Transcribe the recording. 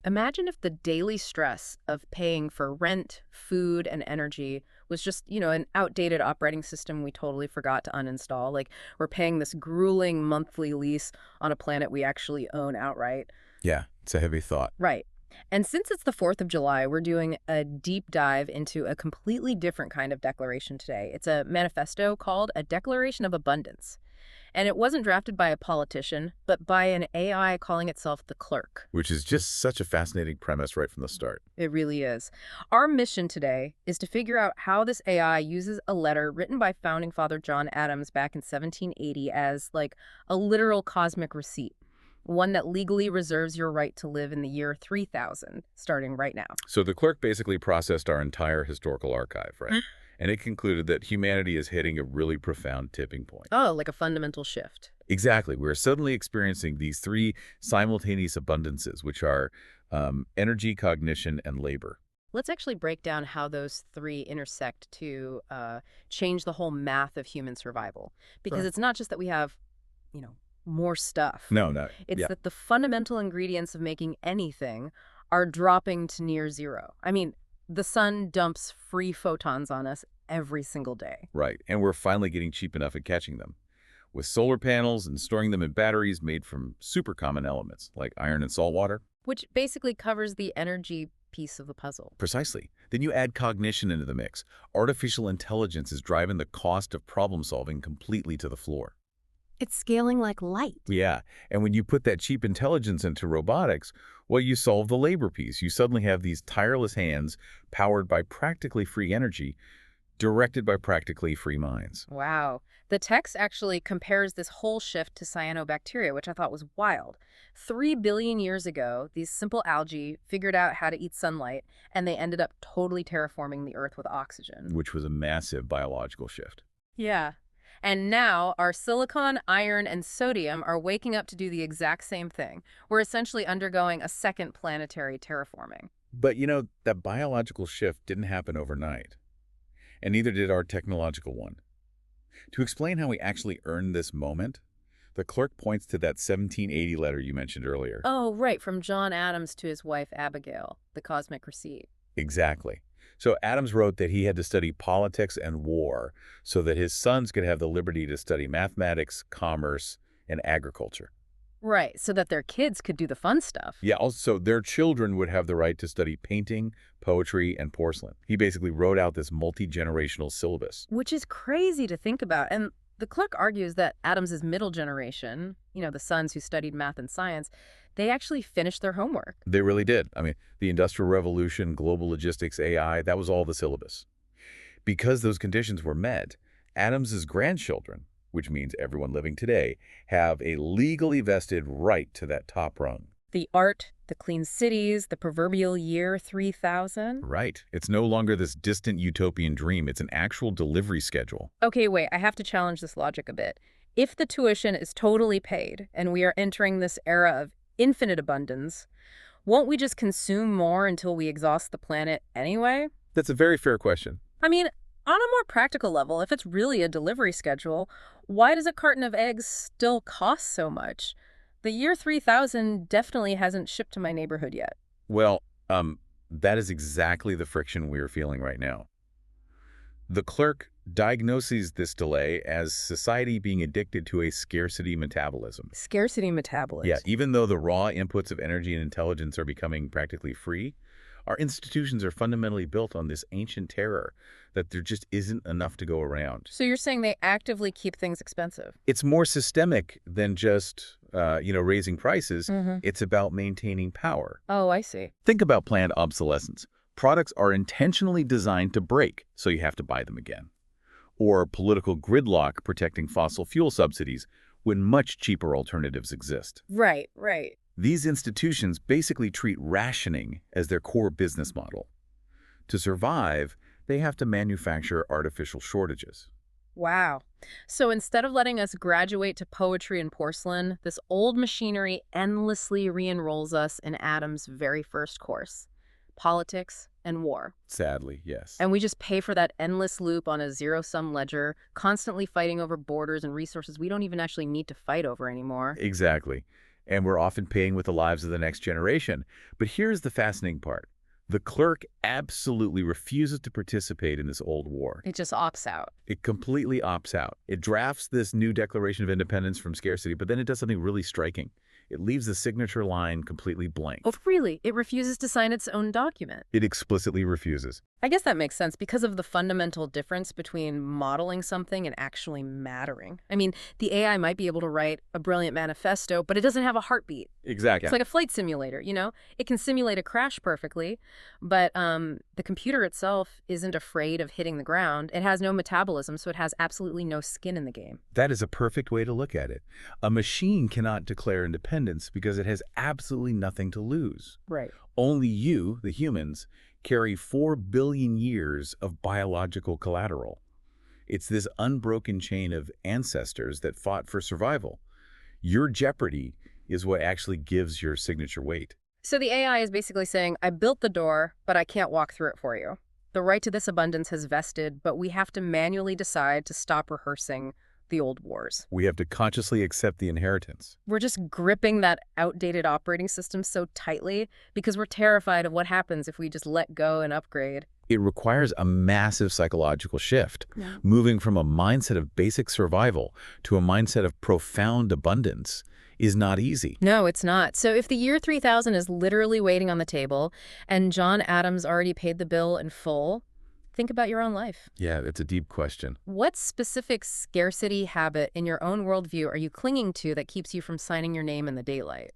Imagine if the daily stress of paying for rent, food, and energy was just, an outdated operating system we totally forgot to uninstall. Like, we're paying this grueling monthly lease on a planet we actually own outright. Yeah, it's a heavy thought. Right. And since it's the 4th of July, we're doing a deep dive into a completely different kind of declaration today. It's a manifesto called a Declaration of Abundance. And it wasn't drafted by a politician, but by an AI calling itself the Clerk. Which is just such a fascinating premise right from the start. It really is. Our mission today is to figure out how this AI uses a letter written by founding father John Adams back in 1780 as, like, a literal cosmic receipt, one that legally reserves your right to live in the year 3000, starting right now. So the clerk basically processed our entire historical archive, right? And it concluded that humanity is hitting a really profound tipping point. Oh, like a fundamental shift. Exactly. We're suddenly experiencing these three simultaneous abundances, which are energy, cognition, and labor. Let's actually break down how those three intersect to change the whole math of human survival. Because Sure. it's not just that we have, more stuff. No, no. It's Yeah, that the fundamental ingredients of making anything are dropping to near zero. I mean, the sun dumps free photons on us every single day. right. And we're finally getting cheap enough at catching them, with solar panels and storing them in batteries made from super common elements like iron and salt water. Which basically covers the energy piece of the puzzle. Precisely. Then you add cognition into the mix. Artificial intelligence is driving the cost of problem solving completely to the floor. It's scaling like light. Yeah, and when you put that cheap intelligence into robotics, well, you solve the labor piece. You suddenly have these tireless hands powered by practically free energy, directed by practically free minds. Wow. The text actually compares this whole shift to cyanobacteria, which I thought was wild. 3 billion years ago, these simple algae figured out how to eat sunlight, and they ended up totally terraforming the Earth with oxygen. Which was a massive biological shift. Yeah. And now our silicon, iron, and sodium are waking up to do the exact same thing. We're essentially undergoing a second planetary terraforming. But that biological shift didn't happen overnight, and neither did our technological one. To explain how we actually earned this moment, the clerk points to that 1780 letter you mentioned earlier. Oh, right, from John Adams to his wife Abigail, the cosmic receipt. Exactly. So Adams wrote that he had to study politics and war so that his sons could have the liberty to study mathematics, commerce, and agriculture. Right, so that their kids could do the fun stuff. Yeah, also their children would have the right to study painting, poetry, and porcelain. He basically wrote out this multi-generational syllabus. Which is crazy to think about. And the clerk argues that Adams's middle generation, the sons who studied math and science, they actually finished their homework. They really did. I mean, the Industrial Revolution, global logistics, AI, that was all the syllabus. Because those conditions were met, Adams's grandchildren, which means everyone living today, have a legally vested right to that top rung. The art, the clean cities, the proverbial year 3000. Right. It's no longer this distant utopian dream. It's an actual delivery schedule. Okay, wait, I have to challenge this logic a bit. If the tuition is totally paid and we are entering this era of infinite abundance, won't we just consume more until we exhaust the planet anyway? That's a very fair question. I mean, on a more practical level, if it's really a delivery schedule, why does a carton of eggs still cost so much? The year 3000 definitely hasn't shipped to my neighborhood yet. Well, that is exactly the friction we're feeling right now. The clerk diagnoses this delay as society being addicted to a scarcity metabolism. Scarcity metabolism. Yeah, even though the raw inputs of energy and intelligence are becoming practically free, our institutions are fundamentally built on this ancient terror that there just isn't enough to go around. So you're saying they actively keep things expensive? It's more systemic than just, raising prices. Mm-hmm. It's about maintaining power. Oh, I see. Think about planned obsolescence. Products are intentionally designed to break, so you have to buy them again. Or political gridlock protecting fossil fuel subsidies when much cheaper alternatives exist. Right, right. These institutions basically treat rationing as their core business model. To survive, they have to manufacture artificial shortages. Wow. So instead of letting us graduate to poetry and porcelain, this old machinery endlessly re-enrolls us in Adam's very first course, politics and war. Sadly, yes. And we just pay for that endless loop on a zero-sum ledger, constantly fighting over borders and resources we don't even actually need to fight over anymore. Exactly. and we're often paying with the lives of the next generation. But here's the fascinating part. The clerk absolutely refuses to participate in this old war. It just opts out. It completely opts out. It drafts this new Declaration of Independence from scarcity, but then it does something really striking. It leaves the signature line completely blank. Oh, really? It refuses to sign its own document. It explicitly refuses. I guess that makes sense because of the fundamental difference between modeling something and actually mattering. I mean, the AI might be able to write a brilliant manifesto, but it doesn't have a heartbeat. Exactly. It's like a flight simulator, you know? It can simulate a crash perfectly, but the computer itself isn't afraid of hitting the ground. It has no metabolism, so it has absolutely no skin in the game. That is a perfect way to look at it. A machine cannot declare independence because it has absolutely nothing to lose. Right. Only you, the humans, carry 4 billion years of biological collateral. It's this unbroken chain of ancestors that fought for survival. Your jeopardy is what actually gives your signature weight. So the AI is basically saying, I built the door, but I can't walk through it for you. The right to this abundance has vested, but we have to manually decide to stop rehearsing the old wars. We have to consciously accept the inheritance. We're just gripping that outdated operating system so tightly because we're terrified of what happens if we just let go and upgrade. It requires a massive psychological shift, Yeah. moving from a mindset of basic survival to a mindset of profound abundance is not easy. No, it's not. So if the year 3000 is literally waiting on the table and John Adams already paid the bill in full, think about your own life. Yeah, it's a deep question. What specific scarcity habit in your own worldview are you clinging to that keeps you from signing your name in the daylight?